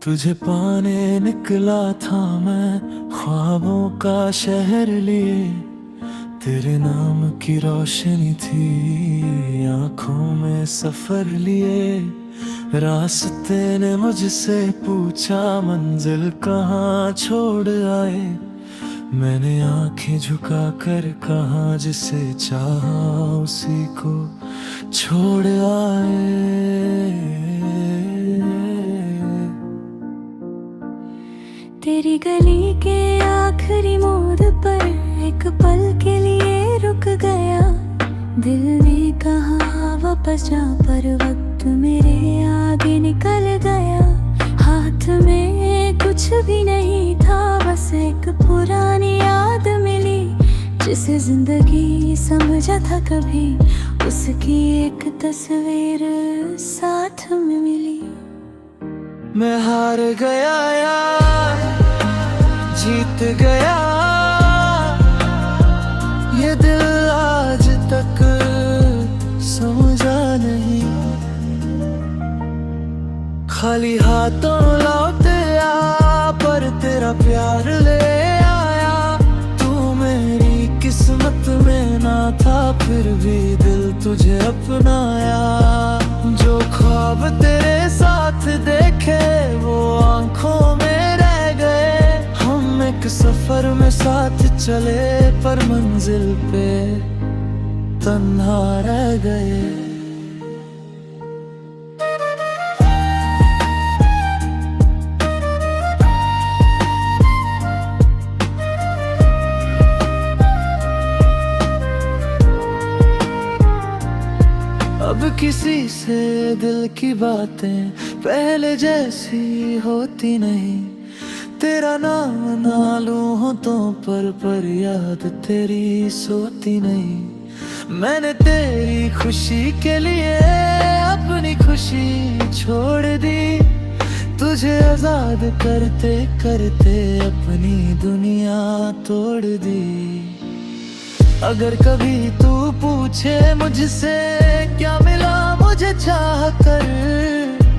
तुझे पाने निकला था मैं ख्वाबों का शहर लिए। तेरे नाम की रोशनी थी आंखों में सफर लिए। रास्ते ने मुझसे पूछा मंजिल कहाँ छोड़ आए। मैंने आंखें झुका कर कहा जिसे चाहा उसी को छोड़ आए। तेरी गली के आखिरी मोड़ पर एक पल के लिए रुक गया। दिल ने कहा वापस जा, पर वक्त मेरे आगे निकल गया। हाथ में कुछ भी नहीं था, बस एक पुरानी याद मिली जिसे जिंदगी समझा था कभी। उसकी एक तस्वीर साथ में मिली। मैं हार गया यार, जीत गया ये दिल आज तक समझा नहीं। खाली हाथों लौट आया पर तेरा प्यार ले आया। तू मेरी किस्मत में ना था फिर भी दिल तुझे अपनाया। जो ख्वाब तेरे साथ देखे वो आंखों में रह गए। हम एक सफर में साथ चले पर मंजिल पे तन्हा रह गए। अब किसी से दिल की बातें पहले जैसी होती नहीं। तेरा नाम ना लूं होठों पर याद तेरी सोती नहीं। मैंने तेरी खुशी के लिए अपनी खुशी छोड़ दी। तुझे आजाद करते करते अपनी दुनिया तोड़ दी। अगर कभी तू पूछे मुझसे क्या मिला मुझे चाह कर,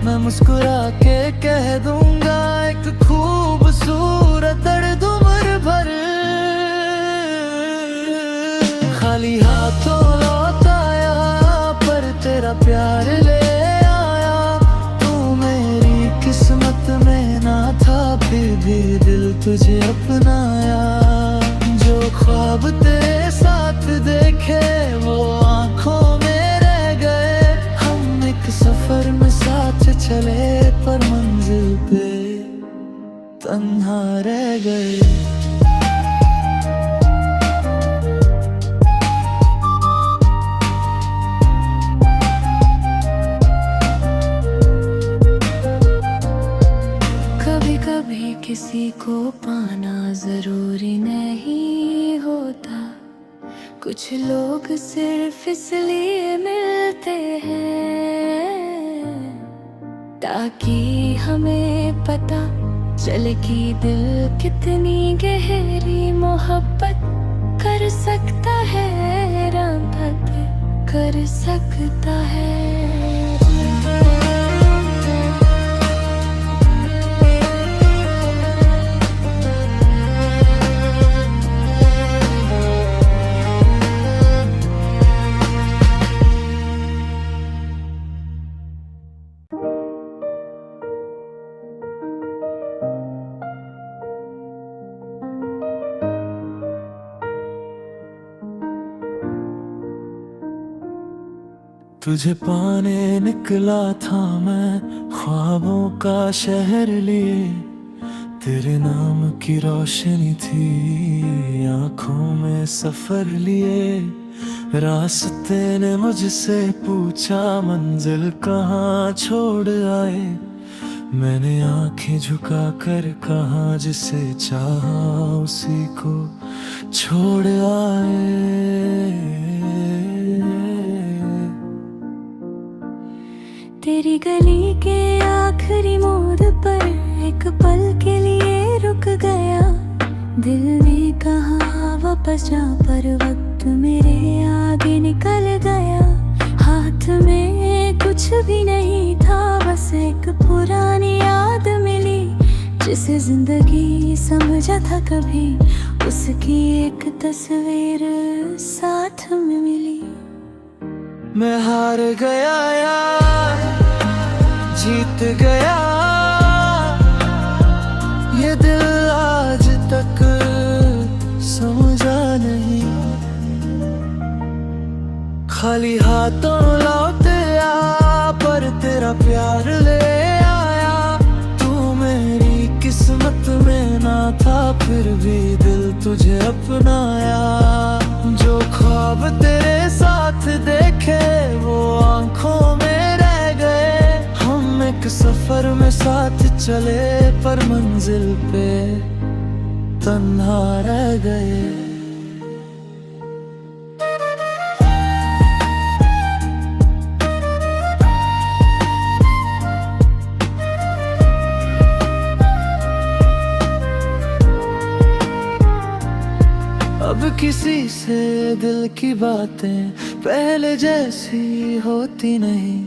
मैं मुस्कुरा के कह दूंगा एक खूबसूरत दर्द उम्र भर। खाली हाथों लौट आया पर तेरा प्यार ले आया। तू मेरी किस्मत में ना था फिर भी दिल तुझे अपनाया। जो ख्वाब तेरे साथ देखे वो आंखों में रह गए। हम एक सफर में साथ चले पर मंजिल पे तन्हा रह गए। कभी कभी किसी को पाना जरूरी नहीं होता। कुछ लोग सिर्फ इसलिए मिलते हैं ताकि हमें पता चले कि दिल कितनी गहरी मोहब्बत कर सकता है, राहत कर सकता है। तुझे पाने निकला था मैं ख्वाबों का शहर लिए। तेरे नाम की रोशनी थी आंखों में सफर लिए। रास्ते ने मुझसे पूछा मंजिल कहाँ छोड़ आए। मैंने आंखें झुका कर कहा जिसे चाहा उसी को छोड़ आए। तेरी गली के आखिरी मोड़ पर एक पल के लिए रुक गया। दिल ने कहा वापस जा, पर वक्त मेरे आगे निकल गया। हाथ में कुछ भी नहीं था, बस एक पुरानी याद मिली जिसे जिंदगी समझा था कभी, उसकी एक तस्वीर साथ में मिली। मैं हार गया यार, जीत गया, ये दिल आज तक समझा नहीं। खाली हाथों लौट आया, पर तेरा प्यार ले आया। तू मेरी किस्मत में ना था, फिर भी दिल तुझे अपनाया। जो ख्वाब तेरे साथ देखे वो आंखों में रह गए। हम एक सफर में साथ चले, पर मंजिल पे तन्हा रह गए। अब किसी से दिल की बातें पहले जैसी होती नहीं।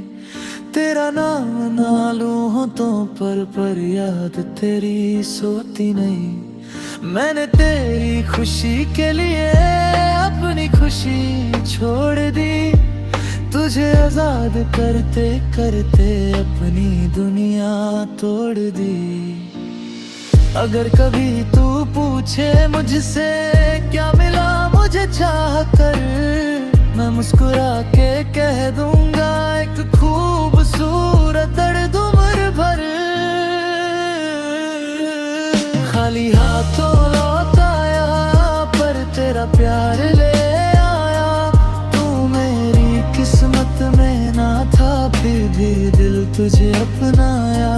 तेरा नाम ना लूं होठों पर याद तेरी सोती नहीं। मैंने तेरी खुशी के लिए अपनी खुशी छोड़ दी। तुझे आजाद करते करते अपनी दुनिया तोड़ दी। अगर कभी तू पूछे मुझसे क्या मिला मुझे चाह कर, मैं मुस्कुरा के कह दूंगा एक खूबसूरत दर्द उम्र भर। खाली हाथों लौट आया, पर तेरा प्यार ले आया। तू मेरी किस्मत में ना था, फिर भी दिल तुझे अपनाया।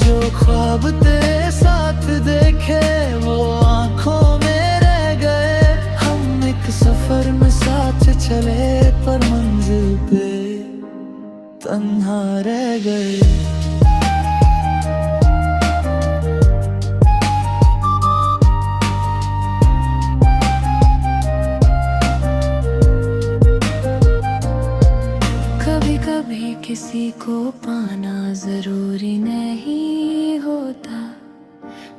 जो ख्वाब तेरे साथ देखे वो आंखों में रह गए। हम एक सफर में साथ चले, पर मंजिल पे तन्हा रह गए। कभी कभी किसी को पाना जरूरी नहीं होता।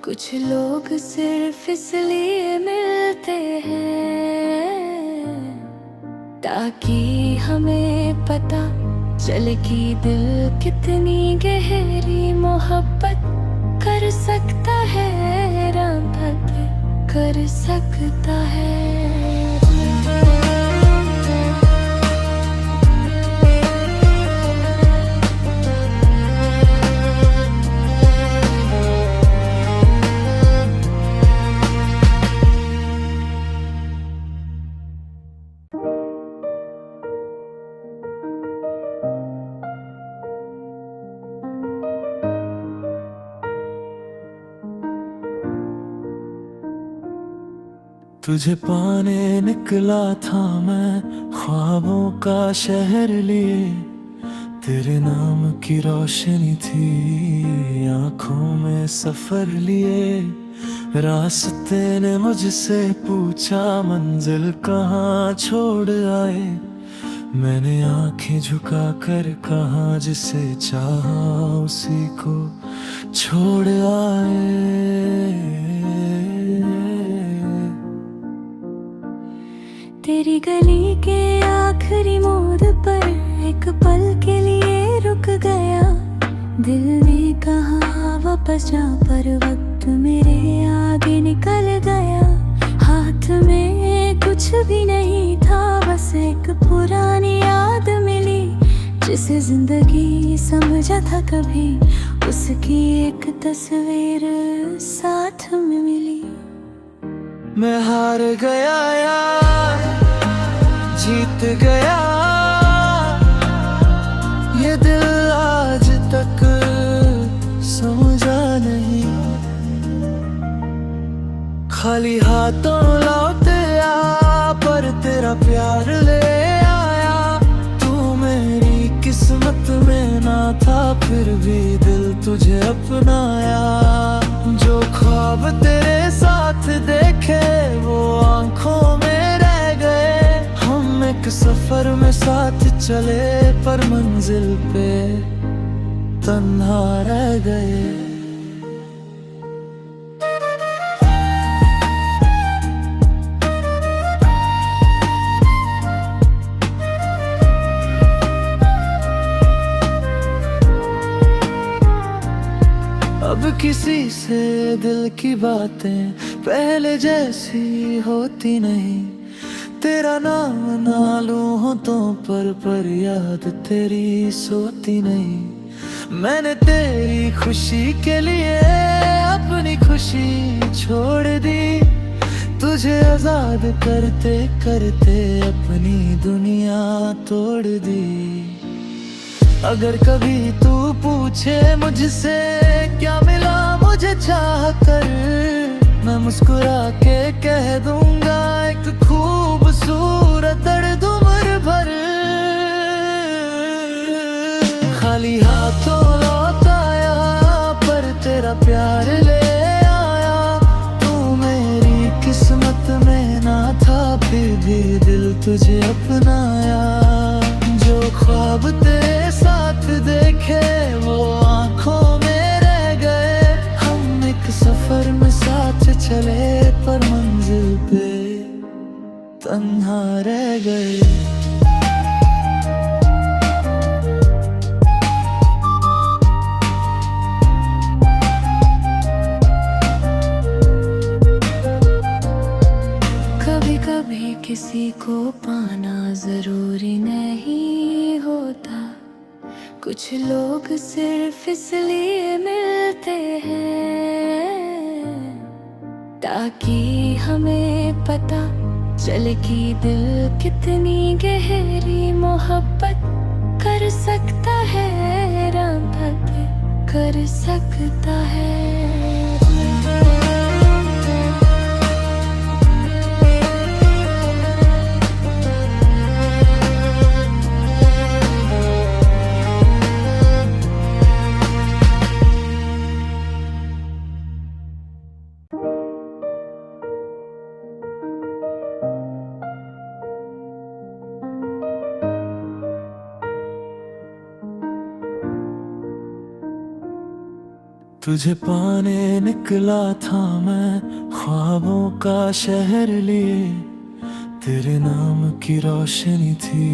कुछ लोग सिर्फ इसलिए मिलते हैं ताकि हमें पता चले कि दिल कितनी गहरी मोहब्बत कर सकता है, राहत कर सकता है। तुझे पाने निकला था मैं ख्वाबों का शहर लिए। तेरे नाम की रोशनी थी आंखों में सफर लिए। रास्ते ने मुझसे पूछा मंजिल कहाँ छोड़ आए। मैंने आंखें झुका कर कहा जिसे चाहा उसी को छोड़ आए। तेरी गली के आखिरी मोड़ पर एक पल के लिए रुक गया। दिल ने कहा वापस जा, पर वक्त मेरे आगे निकल गया। हाथ में कुछ भी नहीं था, बस एक पुरानी याद मिली। जिसे जिंदगी समझा था कभी, उसकी एक तस्वीर साथ में मिली। मैं हार गया यार, जीत गया, ये दिल आज तक समझा नहीं। खाली हाथों लौट आया, पर तेरा प्यार ले आया। तू मेरी किस्मत में ना था, फिर भी दिल तुझे अपनाया। जो ख्वाब तेरे साथ देखे वो आंखों में रह गए। हम एक सफर में साथ चले, पर मंजिल पे तन्हा रह गए। दिल की बातें पहले जैसी होती नहीं। तेरा नाम ना लूं होठों पर याद तेरी सोती नहीं। मैंने तेरी खुशी के लिए अपनी खुशी छोड़ दी। तुझे आजाद करते करते अपनी दुनिया तोड़ दी। अगर कभी तू पूछे मुझसे क्या मिला मुझे चाह कर, मैं मुस्कुरा के कह दूंगा एक खूबसूरत दर्द उम्र भर। खाली हाथों लौट आया पर तेरा प्यार ले आया। तू मेरी किस्मत में ना था फिर भी दिल तुझे अपनाया। जो ख्वाब तेरे साथ देखे वो आंखों में रह गए। हम एक सफर में साथ चले पर मंजिल पे तन्हा रह गए। कभी कभी किसी को पाना जरूरी नहीं होता। कुछ लोग सिर्फ इसलिए मिलते हैं ताकि हमें पता चले कि दिल कितनी गहरी मोहब्बत कर सकता है, राहत कर सकता है। तुझे पाने निकला था मैं ख्वाबों का शहर लिए। तेरे नाम की रोशनी थी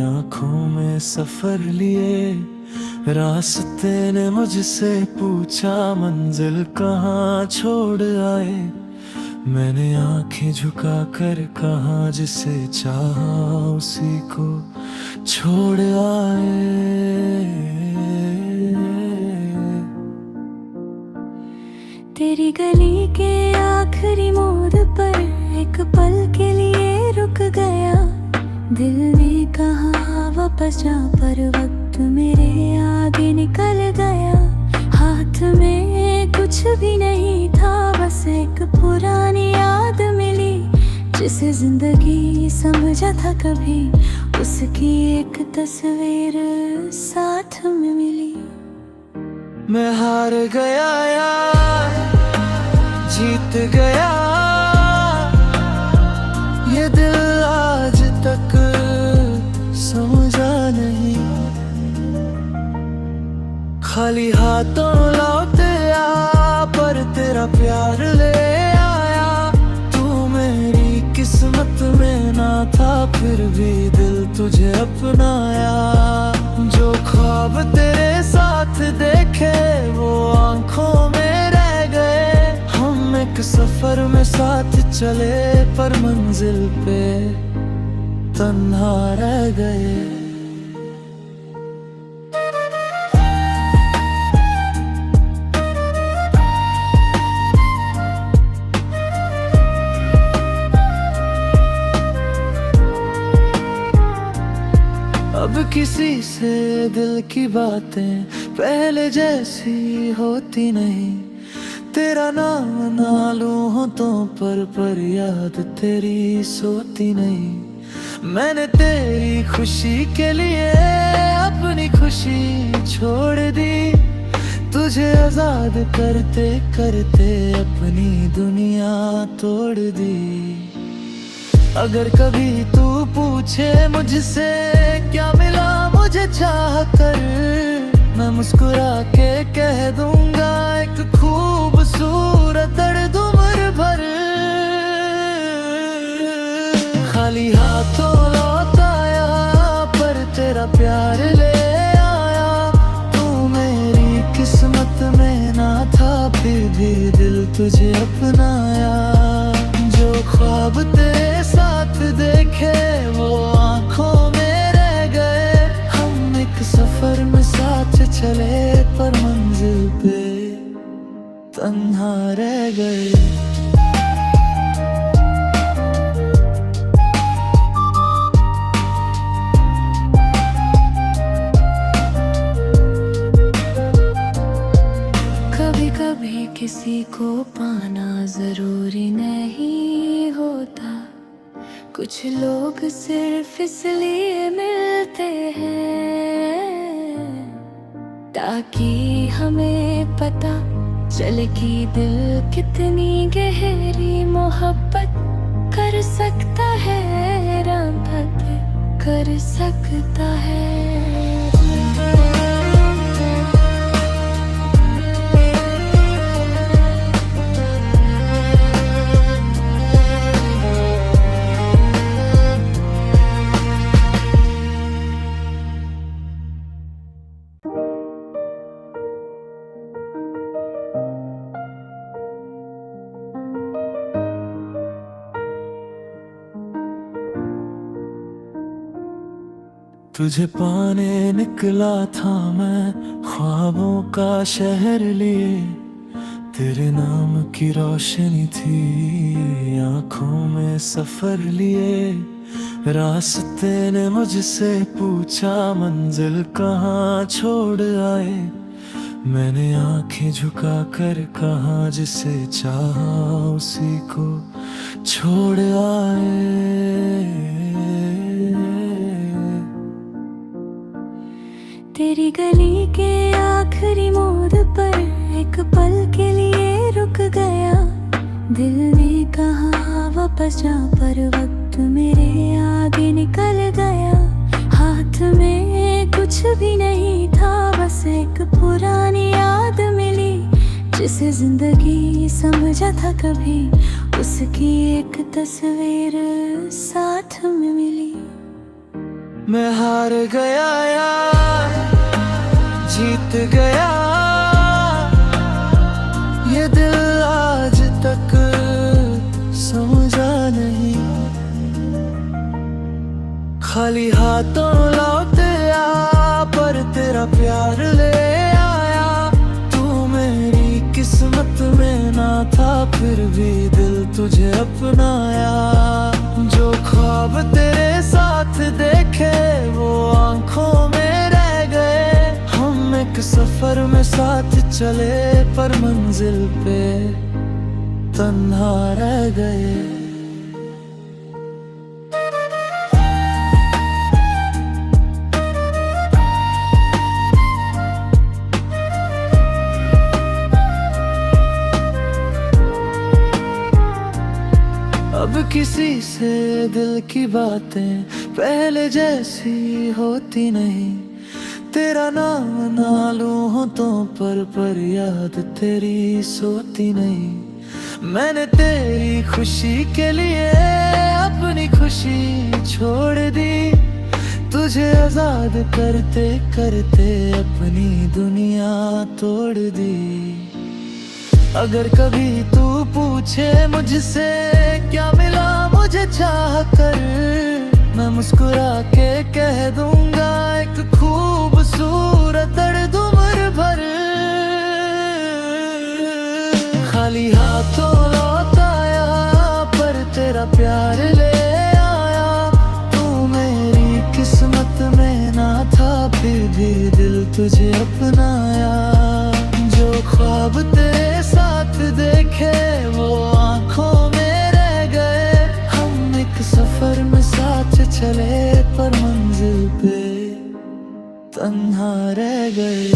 आंखों में सफर लिए। रास्ते ने मुझसे पूछा मंजिल कहाँ छोड़ आए। मैंने आंखें झुका कर कहा जिसे चाहा उसी को छोड़ आए। तेरी गली के आखिरी मोड़ पर एक पल के लिए रुक गया। दिल ने कहा वापस जा पर वक्त मेरे आगे निकल गया। हाथ में कुछ भी नहीं था बस एक पुरानी याद मिली। जिसे जिंदगी समझा था कभी उसकी एक तस्वीर साथ में मिली। मैं हार गया यार जीत गया ये दिल आज तक समझा नहीं। खाली हाथों लौट आया पर तेरा प्यार ले आया। तू मेरी किस्मत में ना था फिर भी दिल तुझे अपनाया। जो ख्वाब तेरे साथ देखे वो आंखों में रह गए। हम एक सफर में साथ चले पर मंजिल पे तन्हा रह गए। अब किसी से दिल की बातें पहले जैसी होती नहीं। तेरा नाम ना लूं होठों पर याद तेरी सोती नहीं। मैंने तेरी खुशी के लिए अपनी खुशी छोड़ दी। तुझे आजाद करते करते अपनी दुनिया तोड़ दी। अगर कभी तू पूछे मुझसे क्या मिला मुझे चाह कर, मैं मुस्कुरा के कह दूंगा एक खूबसूरत दर्द उम्र भर। खाली हाथों लौट आया पर तेरा प्यार ले आया। तू मेरी किस्मत में ना था फिर भी अपनाया। जो ख्वाब तेरे साथ देखे वो आंखों में रह गए। हम एक सफर में साथ चले पर मंजिल पे तन्हा रह गए। कभी किसी को पाना जरूरी नहीं होता, कुछ लोग सिर्फ इसलिए मिलते हैं ताकि हमें पता चले कि दिल कितनी गहरी मोहब्बत कर सकता है, राहत कर सकता है। तुझे पाने निकला था मैं ख्वाबों का शहर लिए। तेरे नाम की रोशनी थी आंखों में सफर लिए। रास्ते ने मुझसे पूछा मंजिल कहाँ छोड़ आए। मैंने आंखें झुका कर कहा जिसे चाहा उसी को छोड़ आए। तेरी गली के आखिरी मोड़ पर एक पल के लिए रुक गया। दिल ने कहा वापस जा पर वक्त मेरे आगे निकल गया। हाथ में कुछ भी नहीं था, बस एक पुरानी याद मिली जिसे जिंदगी समझा था कभी। उसकी एक तस्वीर साथ में मिली। मैं हार गया यार जीत गया, ये दिल आज तक समझा नहीं। खाली हाथों लौट आया पर तेरा प्यार ले आया। तू मेरी किस्मत में ना था फिर भी दिल तुझे अपनाया। जो ख्वाब तेरे साथ देखे वो आंखों में रह गए। हम एक सफर में साथ चले पर मंजिल पे तन्हा रह गए। अब किसी से दिल की बातें पहले जैसी होती नहीं। तेरा नाम ना लूं होठों पर याद तेरी सोती नहीं। मैंने तेरी खुशी के लिए अपनी खुशी छोड़ दी। तुझे आजाद करते करते अपनी दुनिया तोड़ दी। अगर कभी तू पूछे मुझसे क्या मिला मुझे चाह कर, मैं मुस्कुरा के कह दूंगा एक खूबसूरत दर्द उम्र भर। खाली हाथों लौट आया पर तेरा प्यार ले आया। तू मेरी किस्मत में ना था फिर भी दिल तुझे अपनाया। जो ख्वाब तेरे साथ देखे वो आंखों में रह गए। हम एक सफर में साथ चले पर मंजिल पे तन्हा रह गए।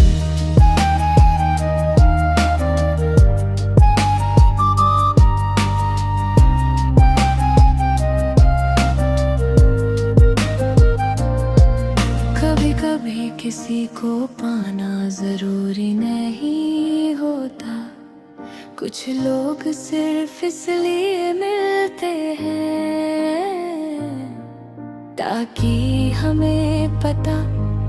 कभी कभी किसी को पाना जरूरी नहीं होता, कुछ लोग सिर्फ इसलिए मिलते हैं ताकि हमें पता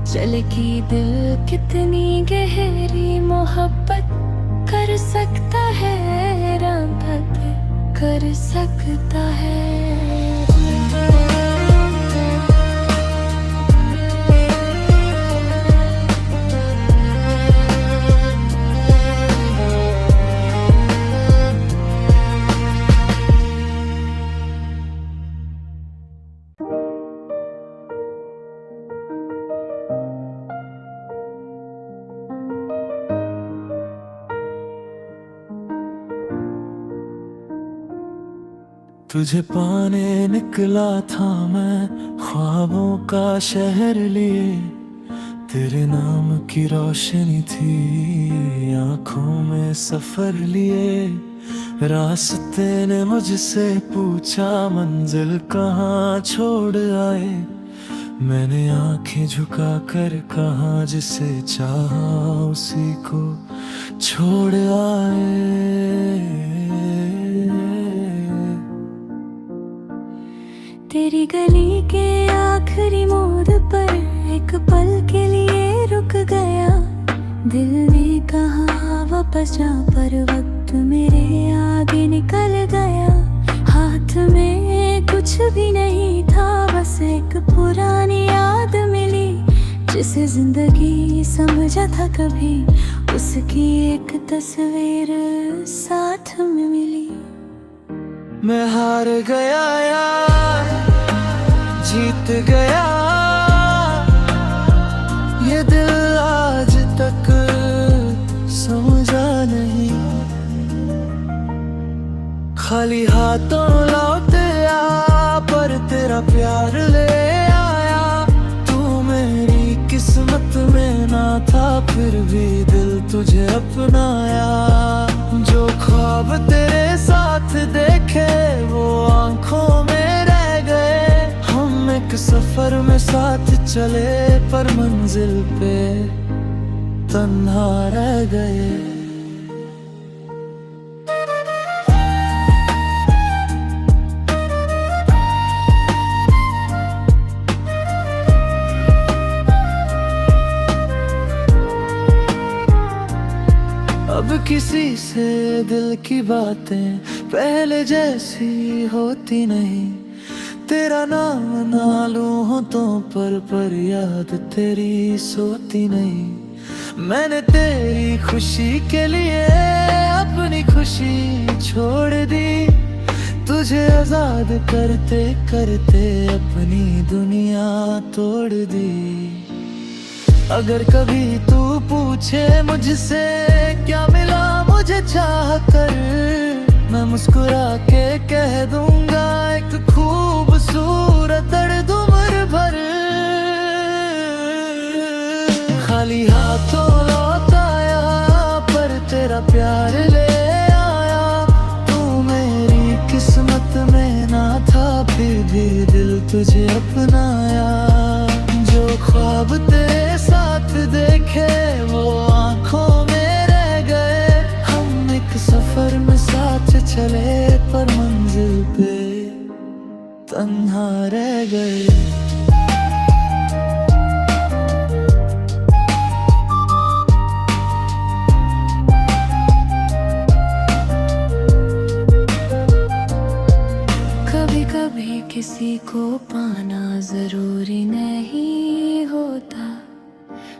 चले कि दिल कितनी गहरी मोहब्बत कर कर सकता है, राम भक्त कर सकता है। तुझे पाने निकला था मैं ख्वाबों का शहर लिए, तेरे नाम की रोशनी थी आंखों में सफर लिए। रास्ते ने मुझसे पूछा मंजिल कहाँ छोड़ आए, मैंने आंखें झुका कर कहा जिसे चाहा उसी को छोड़ आए। तेरी गली के आखिरी मोड़ पर एक पल के लिए रुक गया, दिल ने कहा वापस जा, पर वक्त मेरे आगे निकल गया। हाथ में कुछ भी नहीं था, बस एक पुरानी याद मिली, जिसे जिंदगी समझा था कभी, उसकी एक तस्वीर साथ में मिली। मैं हार गया यार, जीत गया, ये दिल आज तक समझा नहीं। खाली हाथों लौट आया, पर तेरा प्यार ले आया। तू मेरी किस्मत में ना था, फिर भी दिल तुझे अपनाया। जो ख्वाब तेरे साथ देखे वो आंखों में रह गए, हम एक सफर में साथ चले पर मंजिल पे तन्हा रह गए। अब किसी से दिल की बातें पहले जैसी होती नहीं, तेरा नाम ना लूं होठों पर याद तेरी सोती नहीं। मैंने तेरी खुशी के लिए अपनी खुशी छोड़ दी, तुझे आजाद करते करते अपनी दुनिया तोड़ दी। अगर कभी तू पूछे मुझसे क्या मिला मुझे चाह कर, मैं मुस्कुरा के कह दूंगा एक खूबसूरत दर्द उम्र भर। खाली हाथों लौट आया, पर तेरा प्यार ले आया। तू मेरी किस्मत में ना था, फिर भी दिल तुझे अपनाया। जो ख्वाब तेरे साथ देखे वो आंखों में रह गए, हम एक सफर में साथ चले पर मंजिल पे तन्हा रह गए। कभी कभी किसी को पाना जरूरी नहीं होता,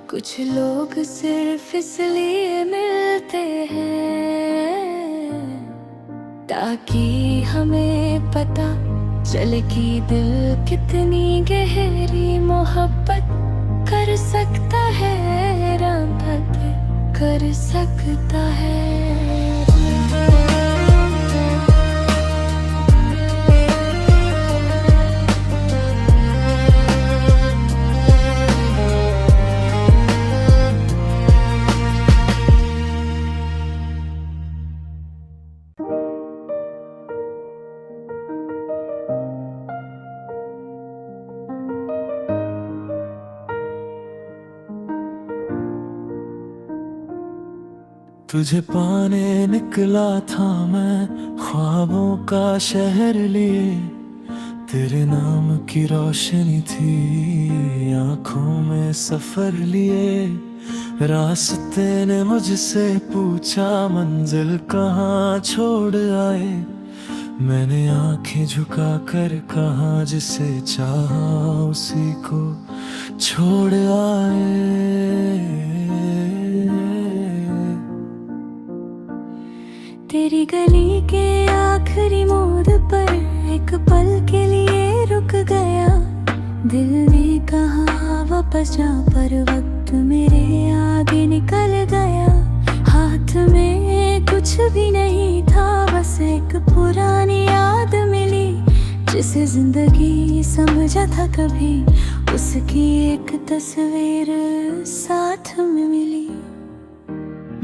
कुछ लोग सिर्फ इसलिए मिलते हैं ताकि हमें पता चले कि दिल कितनी गहरी मोहब्बत कर सकता है, राम भक्त कर सकता है। तुझे पाने निकला था मैं ख्वाबों का शहर लिए, तेरे नाम की रोशनी थी आंखों में सफर लिए। रास्ते ने मुझसे पूछा मंजिल कहाँ छोड़ आए, मैंने आंखें झुका कर कहा जिसे चाहा उसी को छोड़ आए। तेरी गली के आखिरी मोड़ पर एक पल के लिए रुक गया, दिल ने कहा वापस जा, पर वक्त मेरे आगे निकल गया। हाथ में कुछ भी नहीं था, बस एक पुरानी याद मिली, जिसे जिंदगी समझा था कभी, उसकी एक तस्वीर साथ में मिली।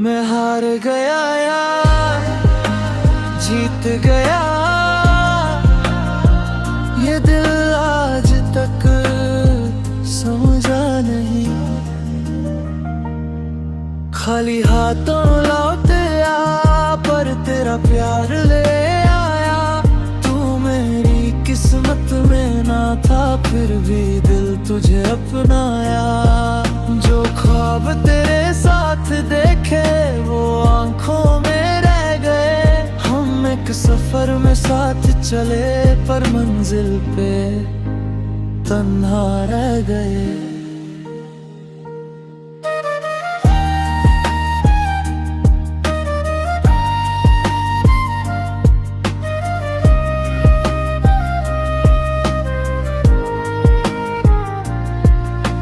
मैं हार गया यार, जीत गया, ये दिल आज तक समझा नहीं। खाली हाथों लौट आया, पर तेरा प्यार ले आया। तू मेरी किस्मत में ना था, फिर भी दिल तुझे अपनाया। जो ख्वाब तेरे साथ देखे वो आंखों में रह गए, हम एक सफर में साथ चले, पर मंजिल पे तन्हा रह गए।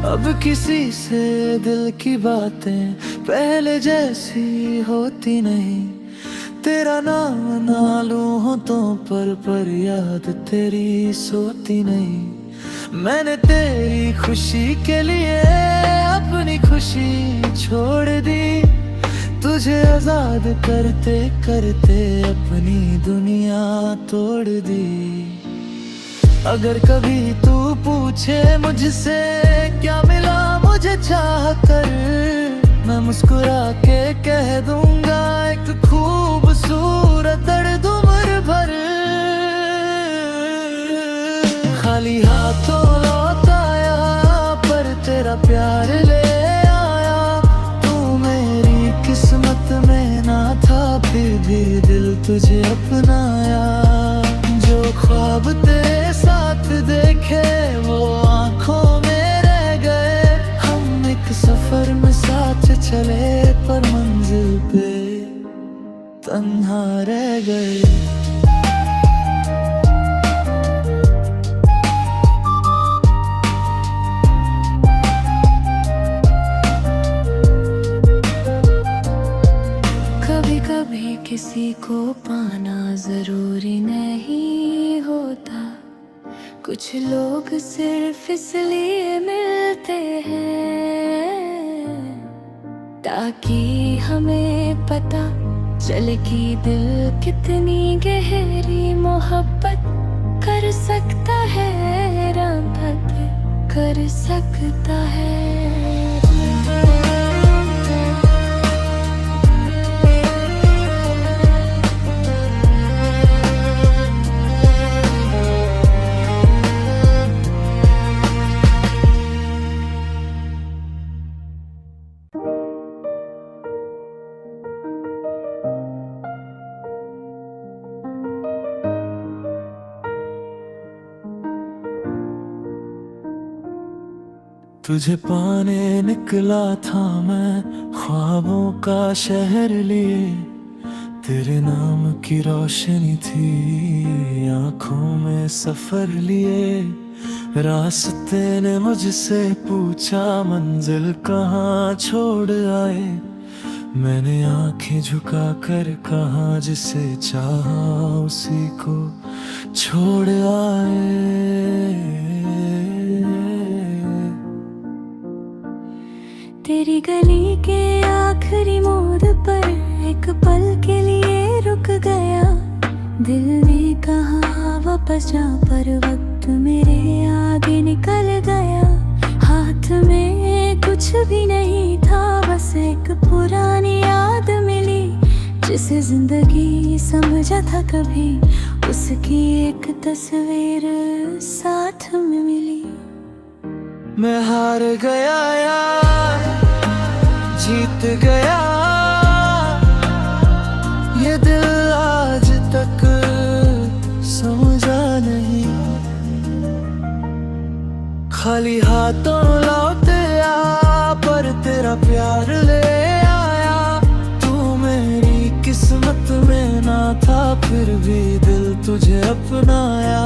अब किसी से दिल की बातें पहले जैसी होती नहीं, तेरा नाम ना लूं होठों पर याद तेरी सोती नहीं। मैंने तेरी खुशी के लिए अपनी खुशी छोड़ दी, तुझे आजाद करते करते अपनी दुनिया तोड़ दी। अगर कभी तू पूछे मुझसे क्या मिला मुझे चाह कर, मैं मुस्कुरा के कह दूंगा एक खूबसूरत दर्द उम्र भर। खाली हाथों लौट आया, पर तेरा प्यार ले आया। तू मेरी किस्मत में ना था, फिर भी दिल तुझे अपनाया। जो ख्वाब तेरे साथ देखे वो आंखों में रह गए, हम एक सफर में साथ चले, पर मंजिल पे तन्हा रह गए। कभी कभी किसी को पाना जरूरी नहीं होता, कुछ लोग सिर्फ इसलिए मिलते हैं ताकि हमें पता चले कि दिल कितनी गहरी मोहब्बत कर सकता है, राहत कर सकता है। तुझे पाने निकला था मैं ख्वाबों का शहर लिए, तेरे नाम की रोशनी थी आंखों में सफर लिए। रास्ते ने मुझसे पूछा मंजिल कहाँ छोड़ आए, मैंने आंखें झुका कर कहा जिसे चाहा उसी को छोड़ आए। तेरी गली के आखिरी मोड़ पर एक पल के लिए रुक गया, दिल ने कहा वापस जा, पर वक्त मेरे आगे निकल गया। हाथ में कुछ भी नहीं था, बस एक पुरानी याद मिली, जिसे जिंदगी समझा था कभी, उसकी एक तस्वीर साथ में मिली। मैं हार गया यार, जीत गया ये दिल आज तक समझा नहीं। खाली हाथों लौटे आ पर तेरा प्यार ले आया। तू मेरी किस्मत में ना था फिर भी दिल तुझे अपनाया।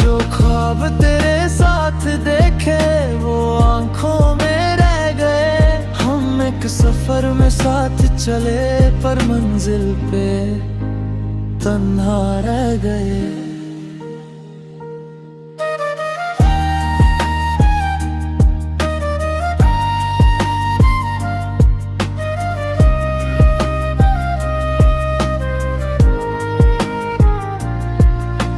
जो ख्वाब तेरे साथ देखे वो आंखों में रह गए। हम एक सफर में साथ चले पर मंजिल पे तन्हा रह गए।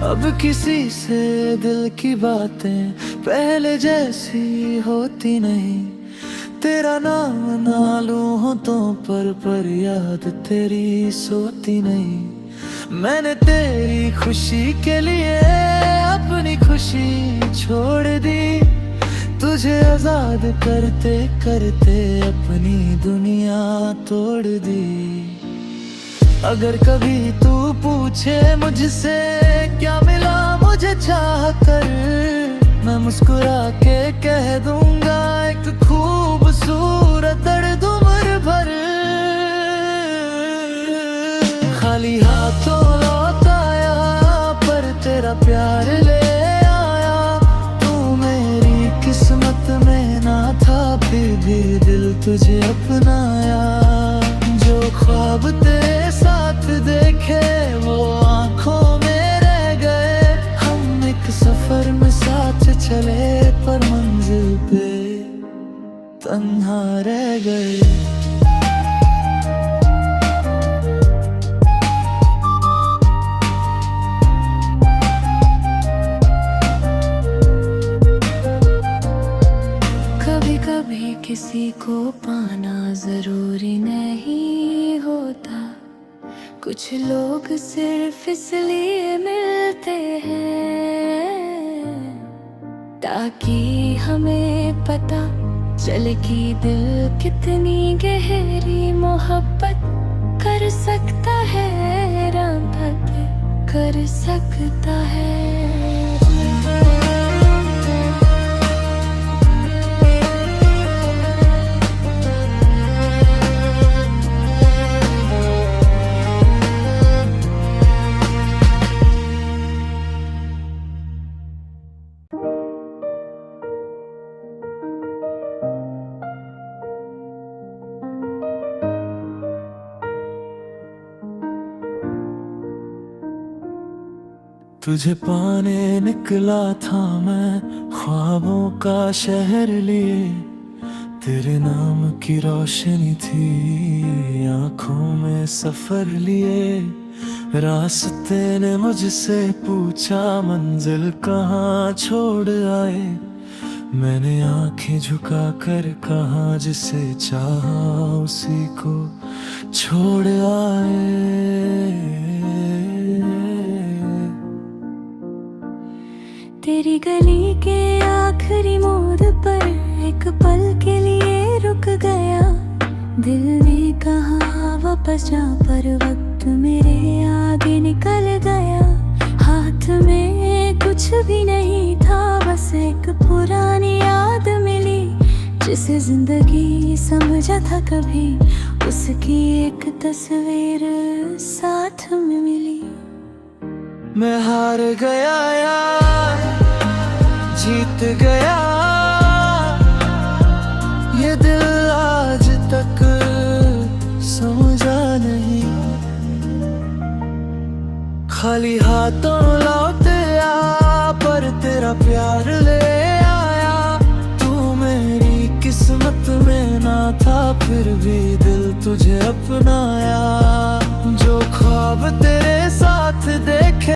अब किसी से दिल की बातें पहले जैसी होती नहीं। तेरा नाम ना लूं होठों पर याद तेरी सोती नहीं। मैंने तेरी खुशी के लिए अपनी खुशी छोड़ दी। तुझे आजाद करते करते अपनी दुनिया तोड़ दी। अगर कभी तू पूछे मुझसे क्या मिला मुझे चाह कर, मैं मुस्कुरा के कह दूंगा एक खूबसूरत दर्द उम्र भर। खाली हाथों लौट आया पर तेरा प्यार ले आया। तू मेरी किस्मत में ना था फिर भी दिल तुझे अपनाया। जो ख्वाब तेरे साथ देखे वो आंखों में रह गए। हम एक सफर में साथ चले पर मंजिल पे तन्हा रह गए। कभी कभी किसी को पाना जरूरी नहीं होता। कुछ लोग सिर्फ इसलिए मिलते हैं ताकि हमें पता चले कि दिल कितनी गहरी मोहब्बत कर सकता है, राहत कर सकता है। तुझे पाने निकला था मैं ख्वाबों का शहर लिए। तेरे नाम की रोशनी थी आंखों में सफर लिए। रास्ते ने मुझसे पूछा मंजिल कहाँ छोड़ आए। मैंने आंखें झुका कर कहा जिसे चाहा उसी को छोड़ आए। तेरी गली के आखिरी मोड़ पर एक पल के लिए रुक गया। दिल ने कहा वापस जा पर वक्त मेरे आगे निकल गया। हाथ में कुछ भी नहीं था बस एक पुरानी याद मिली। जिसे जिंदगी समझा था कभी उसकी एक तस्वीर साथ में मिली। मैं हार गया यार जीत गया ये दिल आज तक समझा नहीं। खाली हाथों लौटे आ पर तेरा प्यार ले आया। तू मेरी किस्मत में ना था फिर भी दिल तुझे अपनाया। जो ख्वाब तेरे साथ देखे